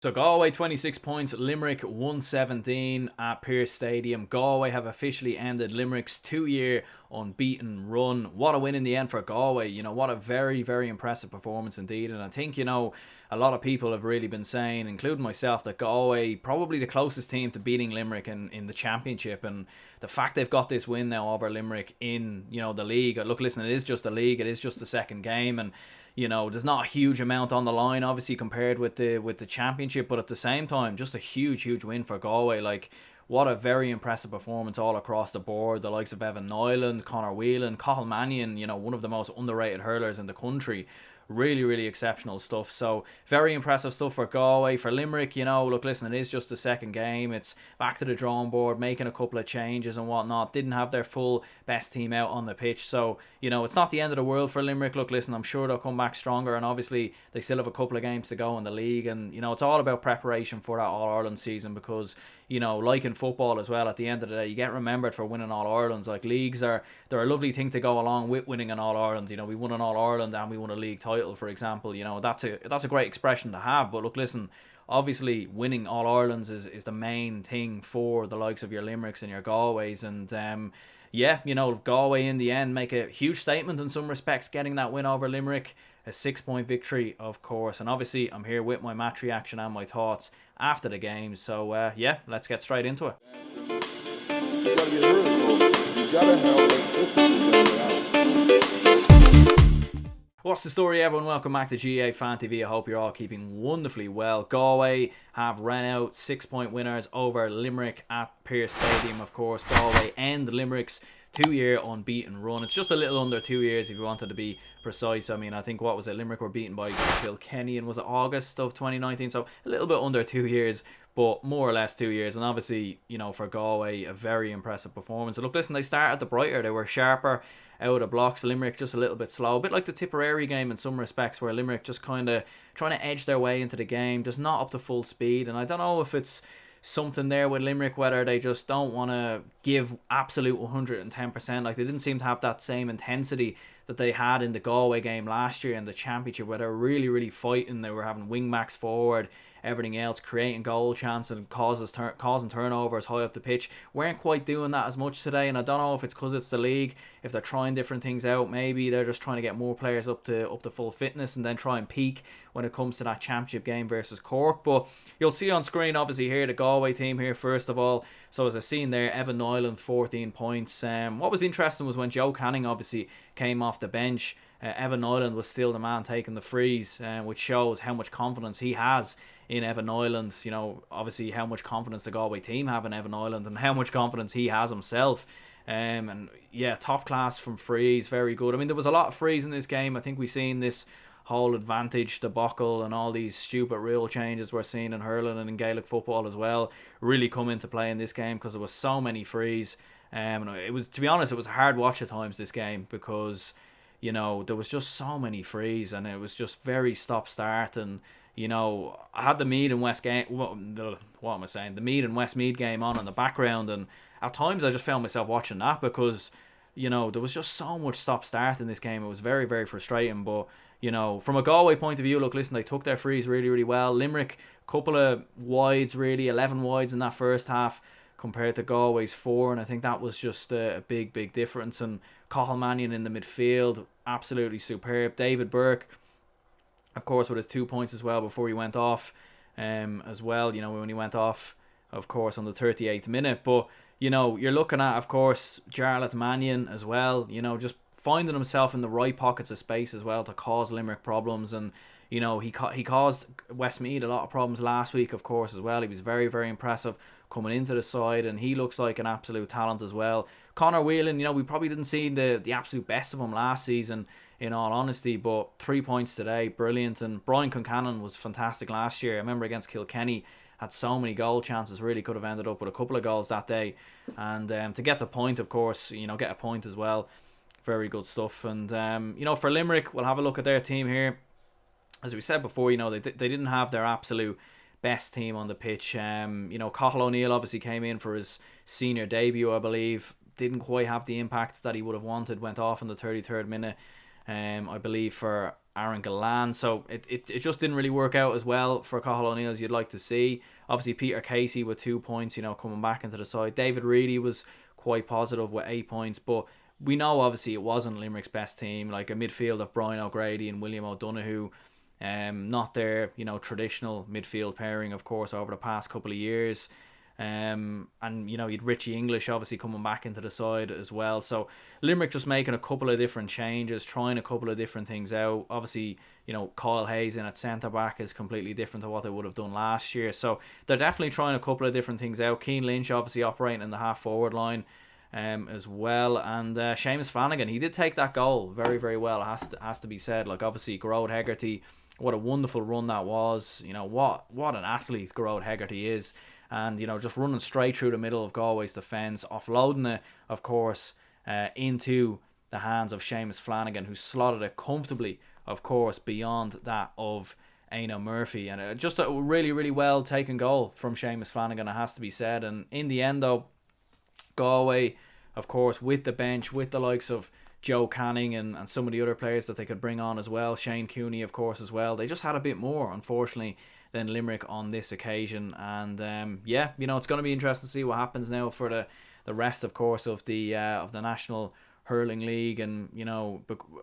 So Galway 26 points, Limerick 117 at Pearse Stadium. Galway have officially ended Limerick's 2-year unbeaten run. What a win in the end for Galway. What a very, very impressive performance indeed. And I think, a lot of people have really been saying, including myself, that Galway probably the closest team to beating Limerick in the championship. And the fact they've got this win now over Limerick in, the league. Look, listen, it is just a league. It is just the second game. And there's not a huge amount on the line, obviously, compared with the championship, but at the same time, just a huge, huge win for Galway. Like, what a very impressive performance all across the board. The likes of Evan Nyland, Conor Whelan, Cathal Mannion, one of the most underrated hurlers in the country. Really, really exceptional stuff. So, very impressive stuff for Galway. For Limerick, look, listen, it is just the second game. It's back to the drawing board, making a couple of changes and whatnot. Didn't have their full best team out on the pitch. So, it's not the end of the world for Limerick. Look, listen, I'm sure they'll come back stronger. And obviously, they still have a couple of games to go in the league. And, it's all about preparation for that All-Ireland season because, like in football as well, at the end of the day, you get remembered for winning All-Irelands. Like, leagues they're a lovely thing to go along with winning an All-Ireland. We won an All-Ireland and we won a league title, for example. That's a great expression to have. But look, listen, obviously winning All-Irelands is the main thing for the likes of your Limericks and your Galways. And Galway in the end make a huge statement in some respects, getting that win over Limerick. A 6-point victory, of course. And obviously, I'm here with my match reaction and my thoughts after the game. So, let's get straight into it. What's the story, everyone? Welcome back to GA Fan TV. I hope you're all keeping wonderfully well. Galway have ran out 6-point winners over Limerick at Pearse Stadium, of course. Galway end Limerick's 2-year unbeaten run. It's just a little under 2 years if you wanted to be precise. I mean, I think, what was it? Limerick were beaten by Kilkenny and was it August of 2019? So a little bit under 2 years, but more or less 2 years. And obviously, for Galway, a very impressive performance. And look, listen, they started the brighter. They were sharper out of blocks. Limerick just a little bit slow. A bit like the Tipperary game in some respects, where Limerick just kind of trying to edge their way into the game, just not up to full speed. And I don't know if it's something there with Limerick, whether they just don't want to give absolute 110%. Like, they didn't seem to have that same intensity that they had in the Galway game last year in the championship, where they were really, really fighting. They were having wing backs forward, everything else, creating goal chances and causing turnovers high up the pitch. Weren't quite doing that as much today, and I don't know if it's because it's the league, if they're trying different things out. Maybe they're just trying to get more players up to full fitness and then try and peak when it comes to that championship game versus Cork. But you'll see on screen, obviously, here the Galway team here first of all. So as I've seen there, Evan Nyland 14 points. What was interesting was when Joe Canning obviously came off the bench, Evan Nyland was still the man taking the frees, which shows how much confidence he has in Evan Nyland. Obviously how much confidence the Galway team have in Evan Nyland and how much confidence he has himself. And yeah, top class from frees, very good. I mean, there was a lot of frees in this game. I think we've seen this whole advantage debacle and all these stupid rule changes we're seeing in hurling and in Gaelic football as well really come into play in this game, because there was so many frees. It was, to be honest, it was a hard watch at times, this game, because there was just so many frees and it was just very stop-start. And I had the Meath and West game. What am I saying? The Meath and Westmeath game on in the background, and at times I just found myself watching that because there was just so much stop-start in this game. It was very, very frustrating. But from a Galway point of view, look, listen, they took their frees really, really well. Limerick, a couple of wides, really, 11 wides in that first half compared to Galway's 4, and I think that was just a big, big difference. And Cathal Mannion in the midfield, absolutely superb. David Burke, of course, with his 2 points as well before he went off, as well, when he went off, of course, on the 38th minute. But, you're looking at, of course, Jarlath Mannion as well, just finding himself in the right pockets of space as well to cause Limerick problems. And he caused Westmeath a lot of problems last week, of course, as well. He was very, very impressive coming into the side, and he looks like an absolute talent as well. Conor Whelan, we probably didn't see the absolute best of him last season, in all honesty, but 3 points today, brilliant. And Brian Concannon was fantastic last year. I remember against Kilkenny, had so many goal chances, really could have ended up with a couple of goals that day. And to get the point, of course, get a point as well, very good stuff. And for Limerick, we'll have a look at their team here. As we said before, they didn't have their absolute best team on the pitch. Cathal O'Neill obviously came in for his senior debut, I believe. Didn't quite have the impact that he would have wanted. Went off in the 33rd minute, I believe, for Aaron Gallan. So it just didn't really work out as well for Cathal O'Neill as you'd like to see. Obviously, Peter Casey with 2 points, coming back into the side. David Reedy was quite positive with 8 points, but we know obviously it wasn't Limerick's best team. Like a midfield of Brian O'Grady and William O'Donoghue, not their traditional midfield pairing, of course, over the past couple of years. And you'd Richie English obviously coming back into the side as well. So Limerick just making a couple of different changes, trying a couple of different things out. Obviously, Kyle Hayes in at centre back is completely different to what they would have done last year. So they're definitely trying a couple of different things out. Keane Lynch obviously operating in the half forward line as well. And Seamus Flanagan, he did take that goal very, very well. It has to be said. Like obviously Gearóid Hegarty, what a wonderful run that was. What an athlete Gearóid Hegarty is. And, just running straight through the middle of Galway's defence, offloading it, of course, into the hands of Seamus Flanagan, who slotted it comfortably, of course, beyond that of Aina Murphy. And just a really, really well taken goal from Seamus Flanagan, it has to be said. And in the end, though, Galway, of course, with the bench, with the likes of Joe Canning and some of the other players that they could bring on as well, Shane Cooney, of course, as well, they just had a bit more, unfortunately, than Limerick on this occasion. And it's going to be interesting to see what happens now for the rest, of course, of the National Hurling League. And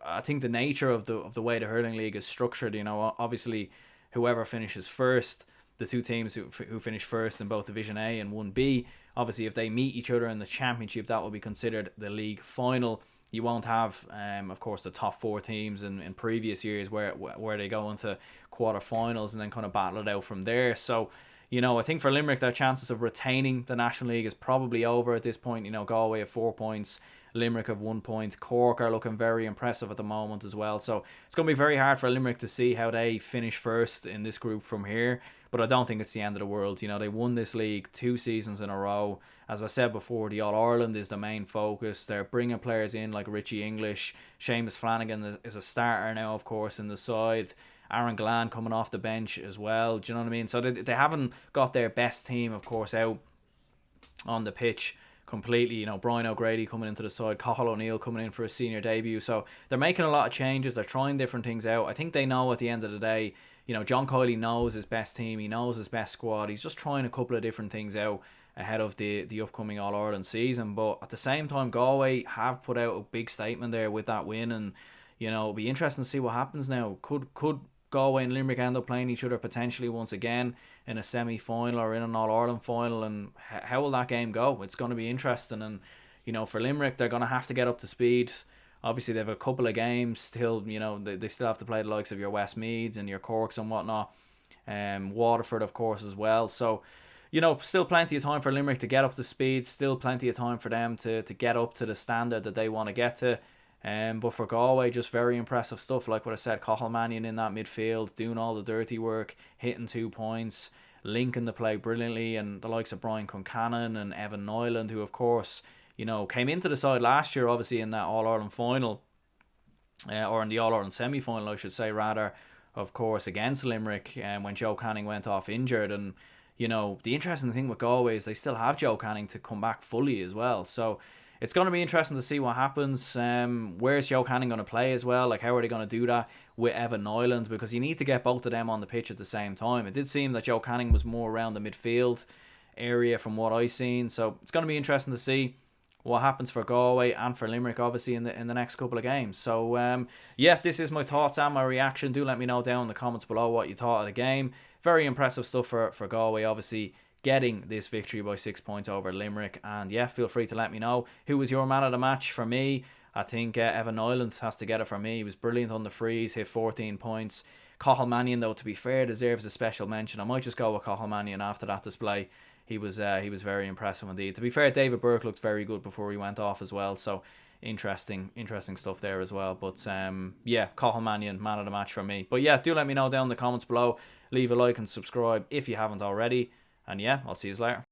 I think the nature of the way the Hurling League is structured, obviously whoever finishes first, the two teams who finish first in both Division A and 1B, obviously if they meet each other in the championship, that will be considered the league final. You won't have, of course, the top 4 teams in previous years where they go into quarterfinals and then kind of battle it out from there. So, I think for Limerick, their chances of retaining the National League is probably over at this point. Galway have 4 points, Limerick have 1 point. Cork are looking very impressive at the moment as well. So it's going to be very hard for Limerick to see how they finish first in this group from here. But I don't think it's the end of the world. They won this league 2 seasons in a row. As I said before, the All-Ireland is the main focus. They're bringing players in like Richie English. Seamus Flanagan is a starter now, of course, in the side. Aaron Gallan coming off the bench as well. Do you know what I mean? So they haven't got their best team, of course, out on the pitch completely. Brian O'Grady coming into the side, Cathal O'Neill coming in for a senior debut. So they're making a lot of changes. They're trying different things out. I think they know at the end of the day, John Coyley knows his best team. He knows his best squad. He's just trying a couple of different things out ahead of the upcoming All-Ireland season. But at the same time, Galway have put out a big statement there with that win. And, it'll be interesting to see what happens now. Could Galway and Limerick end up playing each other potentially once again in a semi-final or in an All-Ireland final? And how will that game go? It's going to be interesting. And, for Limerick, they're going to have to get up to speed. Obviously, they have a couple of games still. They still have to play the likes of your Westmeads and your Corks and whatnot. Waterford, of course, as well. So, still plenty of time for Limerick to get up to speed. Still plenty of time for them to get up to the standard that they want to get to. But for Galway, just very impressive stuff. Like what I said, Cathal Mannion in that midfield, doing all the dirty work, hitting 2 points, linking the play brilliantly. And the likes of Brian Concannon and Evan Nyland, who, of course, came into the side last year, obviously, in that All-Ireland final. Or in the All-Ireland semi-final, I should say, rather, of course, against Limerick when Joe Canning went off injured. And the interesting thing with Galway is they still have Joe Canning to come back fully as well. So it's going to be interesting to see what happens. Where's Joe Canning going to play as well? Like, how are they going to do that with Evan Nyland? Because you need to get both of them on the pitch at the same time. It did seem that Joe Canning was more around the midfield area from what I've seen. So it's going to be interesting to see what happens for Galway and for Limerick, obviously, in the next couple of games. So, this is my thoughts and my reaction. Do let me know down in the comments below what you thought of the game. Very impressive stuff for Galway, obviously, getting this victory by 6 points over Limerick. And, feel free to let me know who was your man of the match. For me, I think Evan Nyland has to get it for me. He was brilliant on the frees, hit 14 points. Cathal Mannion, though, to be fair, deserves a special mention. I might just go with Cathal Mannion after that display. He was very impressive indeed. To be fair, David Burke looked very good before he went off as well. So interesting stuff there as well. But Cathal Mannion, man of the match for me. But do let me know down in the comments below. Leave a like and subscribe if you haven't already. And I'll see you later.